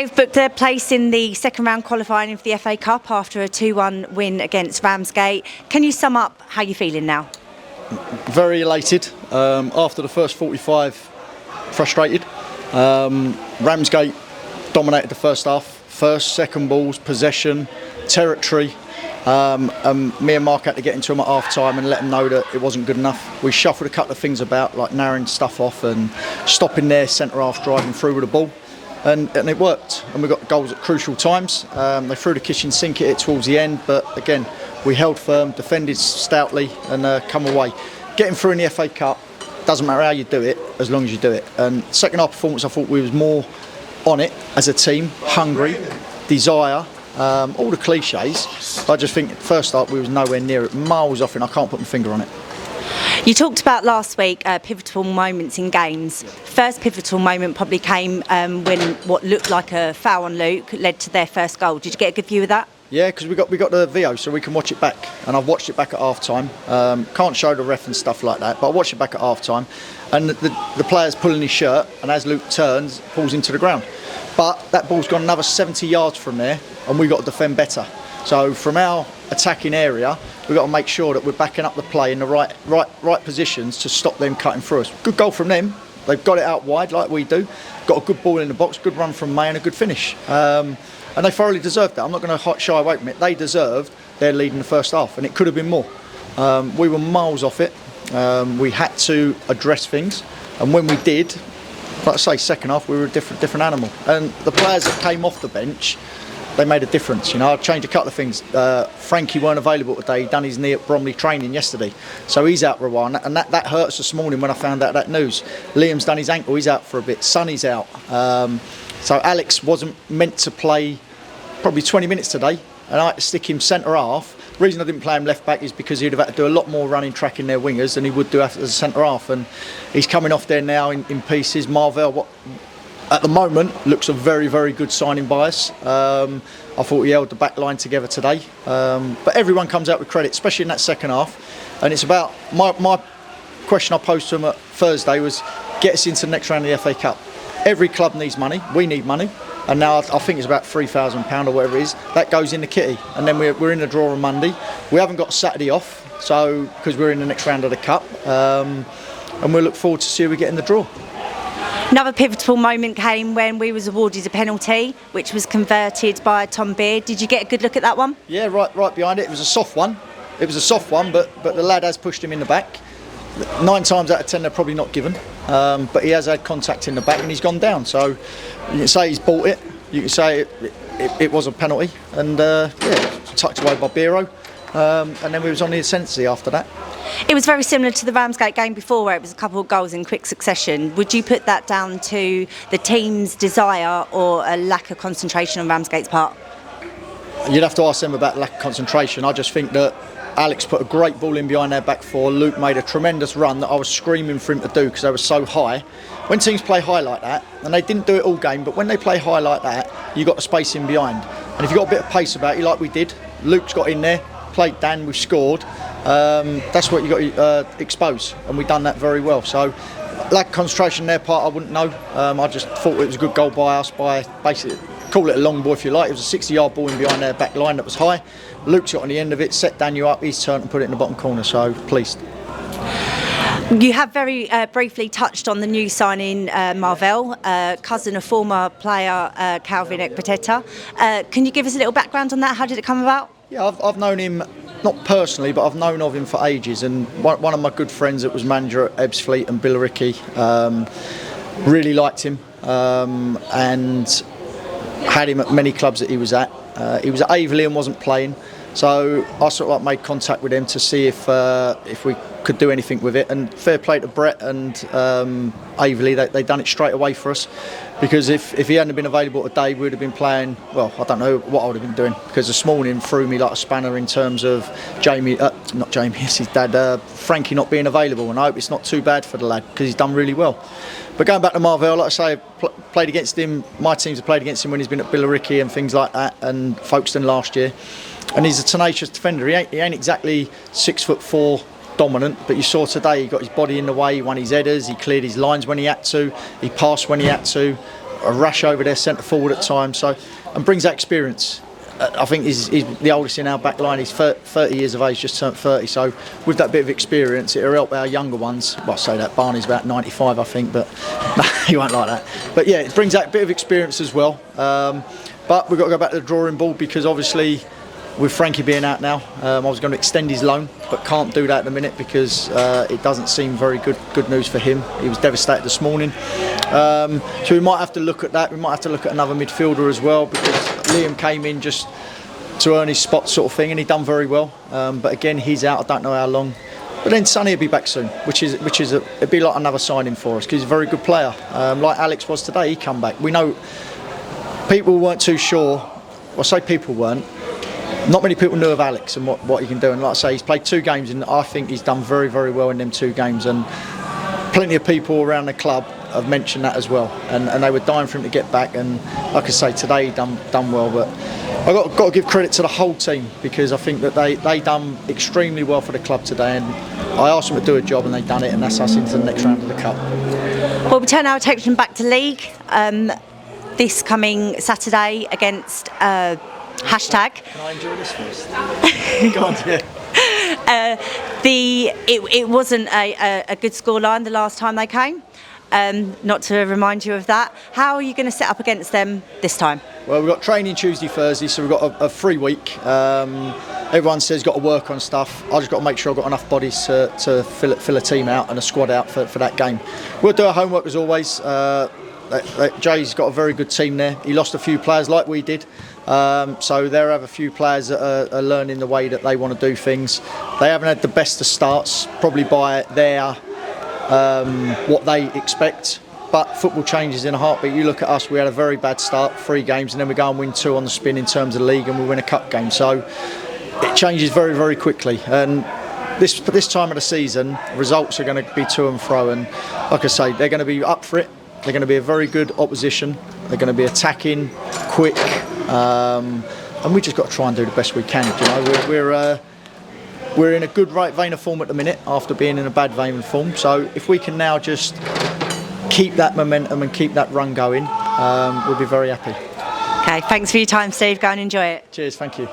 Cray have booked their place in the second round qualifying for the FA Cup after a 2-1 win against Ramsgate. Can you sum up how you're feeling now? Very elated. After the first 45, frustrated. Ramsgate dominated the first half. First, second balls, possession, territory. And me and Mark had to get into them at half time and let them know that it wasn't good enough. We shuffled a couple of things about, like narrowing stuff off and stopping their centre half driving through with the ball. And it worked, and we got goals at crucial times. They threw the kitchen sink at it towards the end, but again, we held firm, defended stoutly, and come away. Getting through in the FA Cup, doesn't matter how you do it, as long as you do it. And second half performance, I thought we was more on it as a team, hungry, desire, all the cliches. I just think first half we was nowhere near it, miles off it, and I can't put my finger on it. You talked about last week pivotal moments in games. First pivotal moment probably came when what looked like a foul on Luke led to their first goal. Did you get a good view of that? Yeah, because we got the VO, so we can watch it back, and I've watched it back at half time. Can't show the ref and stuff like that, but I watched it back at half time, and the player's pulling his shirt, and as Luke turns, pulls into the ground. But that ball's gone another 70 yards from there, and we've got to defend better. So from our attacking area, we've got to make sure that we're backing up the play in the right positions to stop them cutting through us. Good goal from them. They've got it out wide like we do. Got a good ball in the box, good run from May and a good finish. And they thoroughly deserved that. I'm not going to shy away from it. They deserved their lead in the first half, and it could have been more. We were miles off it. We had to address things, and when we did, like I say, second half we were a different animal. And the players that came off the bench, they made a difference. I changed a couple of things. Frankie weren't available today. He done his knee at Bromley training yesterday, so he's out for a while, and that hurt us this morning when I found out that news. Liam's done his ankle. He's out for a bit. Sonny's out. So Alex wasn't meant to play probably 20 minutes today, and I had to stick him centre half. The reason I didn't play him left back is because he'd have had to do a lot more running, tracking their wingers than he would do as a centre half, and he's coming off there now in pieces. Marvell, at the moment, looks a very, very good signing by us. I thought he held the back line together today. But everyone comes out with credit, especially in that second half. And it's about, my question I posed to him at Thursday was, get us into the next round of the FA Cup. Every club needs money, we need money. And now I think it's about £3,000 or whatever it is. That goes in the kitty. And then we're in the draw on Monday. We haven't got Saturday off, so because we're in the next round of the Cup. And we'll look forward to see who we get in the draw. Another pivotal moment came when we was awarded a penalty, which was converted by Tom Beard. Did you get a good look at that one? Yeah, right behind it. It was a soft one. But the lad has pushed him in the back. 9 times out of 10 they're probably not given. But he has had contact in the back and he's gone down. So you can say he's bought it. You can say it was a penalty. And tucked away by Biro. And then we was on the ascendancy after that. It was very similar to the Ramsgate game before, where it was a couple of goals in quick succession. Would you put that down to the team's desire or a lack of concentration on Ramsgate's part? You'd have to ask them about lack of concentration. I just think that Alex put a great ball in behind their back four. Luke made a tremendous run that I was screaming for him to do because they were so high. When teams play high like that, and they didn't do it all game, but when they play high like that, you've got the space in behind. And if you've got a bit of pace about you like we did, Luke's got in there, played Dan, we've scored. That's what you got to expose, and we've done that very well. So, lack of concentration on their part, I wouldn't know. I just thought it was a good goal by us, by basically, call it a long ball if you like. It was a 60-yard ball in behind their back line that was high. Luke's got on the end of it, set Daniel up, he's turned and put it in the bottom corner, so pleased. You have very briefly touched on the new signing, Marvell, cousin of former player Calvin Ekpateta. Can you give us a little background on that? How did it come about? Yeah, I've known him, not personally, but I've known of him for ages. And one of my good friends that was manager at Ebbsfleet and Billericay really liked him and had him at many clubs that he was at. He was at Aveley and wasn't playing. So I sort of like made contact with him to see if we could do anything with it. And fair play to Brett and Aveley, they done it straight away for us. Because if he hadn't been available today, we would have been playing, well, I don't know what I would have been doing. Because this morning threw me like a spanner in terms of it's his dad, Frankie not being available. And I hope it's not too bad for the lad, because he's done really well. But going back to Marvell, like I say, played against him, my teams have played against him when he's been at Billericay and things like that, and Folkestone last year. And he's a tenacious defender. He ain't exactly 6'4" dominant, but you saw today he got his body in the way, he won his headers, he cleared his lines when he had to, he passed when he had to. a rush over their centre forward at times. So, and brings that experience. I think he's the oldest in our back line. He's 30 years of age, just turned 30. So with that bit of experience, it'll help our younger ones. Well, I say that Barney's about 95, I think, but no, he won't like that. But yeah, it brings that bit of experience as well. But we've got to go back to the drawing board, because obviously with Frankie being out now, I was going to extend his loan, but can't do that at the minute because it doesn't seem very good news for him. He was devastated this morning. So we might have to look at that. We might have to look at another midfielder as well, because Liam came in just to earn his spot sort of thing, and he done very well. But again, he's out. I don't know how long. But then Sonny will be back soon, which is it'd be like another signing for us, because he's a very good player. Like Alex was today, he come back. We know people weren't too sure. Well, I say people weren't. Not many people knew of Alex and what he can do. And like I say, he's played 2 games, and I think he's done very, very well in them 2 games. And plenty of people around the club have mentioned that as well. And they were dying for him to get back. And like I say, today he done well. But I've got to give credit to the whole team, because I think that they done extremely well for the club today. And I asked them to do a job, and they done it. And that's us into the next round of the cup. Well, we turn our attention back to league this coming Saturday against hashtag. Can I enjoy this first? Go on, yeah. It wasn't a good scoreline the last time they came. Not to remind you of that. How are you going to set up against them this time? Well, we've got training Tuesday, Thursday, so we've got a free week. Everyone says got to work on stuff. I just got to make sure I've got enough bodies to fill a team out and a squad out for that game. We'll do our homework as always. Jay's got a very good team there. He lost a few players like we did. So there have a few players that are learning the way that they want to do things. They haven't had the best of starts, probably by their what they expect. But football changes in a heartbeat. You look at us, we had a very bad start, 3 games, and then we go and win 2 on the spin in terms of the league, and we win a cup game. So it changes very, very quickly. And this time of the season, results are going to be to and fro. And like I say, they're going to be up for it. They're going to be a very good opposition. They're going to be attacking, quick, and we just got to try and do the best we can. You know, we're in a good right vein of form at the minute after being in a bad vein of form. So if we can now just keep that momentum and keep that run going, we'll be very happy. Okay, thanks for your time, Steve. Go and enjoy it. Cheers, thank you.